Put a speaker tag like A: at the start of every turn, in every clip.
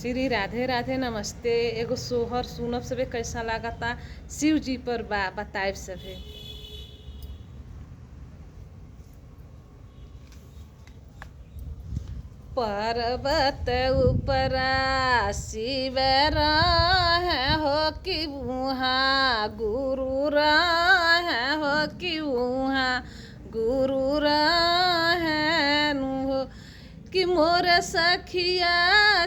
A: श्री राधे राधे नमस्ते। एगो सोहर सुनब सभे कैसा लागता। शिव जी पर बताएब सभे। पर्वत उपरा शिव रहे हो कि वहाँ गुरु रहे हो कि वहाँ गुरु रहे हो कि मोर सखिया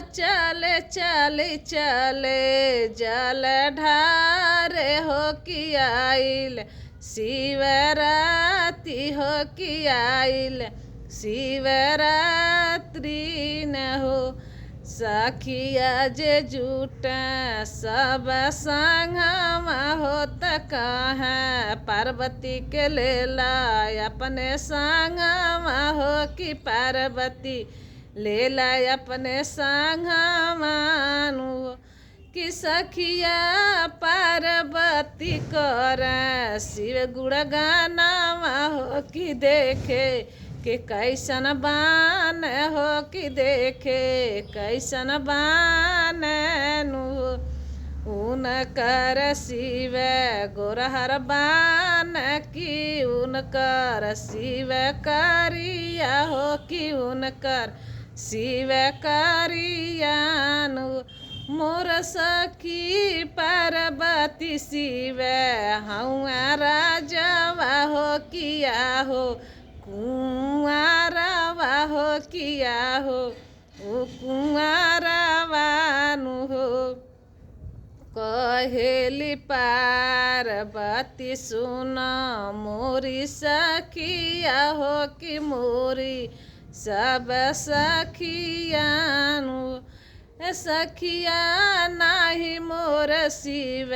A: चले चले चले जल ढारे हो कि आइल शिवरात्रि हो कि आइल शिवरात्रि न हो। सखिया जे जुट सब संगमा हो त कहाँ पार्वती के लेला अपने संगमा हो कि पार्वती लेला अपने संगमा हो कि सखिया पार्वती कर शिव गुणगानवा हो कि देखे कि कैसन बान हो कि देखे कैसन बान हो। उनकर शिव गोरहर बान कि उनकर शिव करिया हो कि उनकर शिव करियान। मोर सखी पार्वती शिव हऊँ राजवा हो किया हो कुंवारवा हो किया हो ओ कुंवारवानु हो। कहेली पार्वती सुन मोरी सखिया हो कि मोरी सब सखियानु। सखिया नाही मोर शिव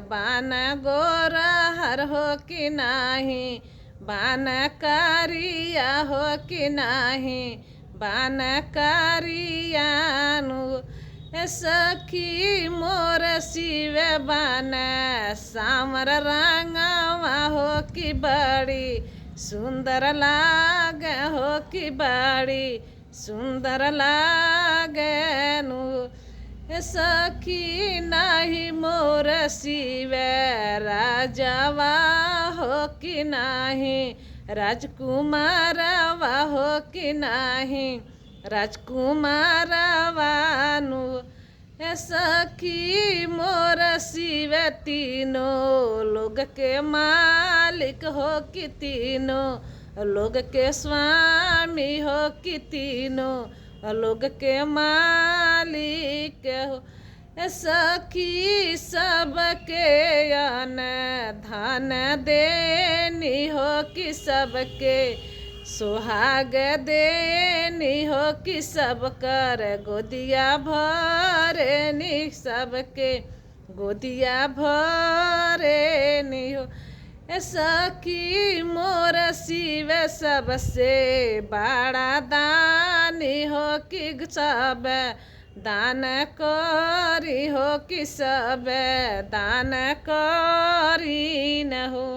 A: बान गोरहर हो कि नाही बान करिया हो कि नाही बान करियानु। सखी मोर शिव बान सामर रंगवा हो कि बड़ी सुंदर लाग हो कि बड़ी सुंदर लागनु। सखी नाही मोर शिव राजवा हो कि नाही राजकुमारवा हो कि नाही राजकुमारवानु। सखी मोर शिव तीनों लोग के मालिक हो कि तीनों लोग के स्वामी हो कि तीनों लोग के मालिक हो। सखी सबके अन धन देनी हो कि सबके सुहाग देनी हो कि सब कर गोदिया भरेनी सबके गोदिया भरेनी हो। सखी मोर शिव सबसे बड़ा दानी हो कि सब दान करी हो कि सब दान करी न हो।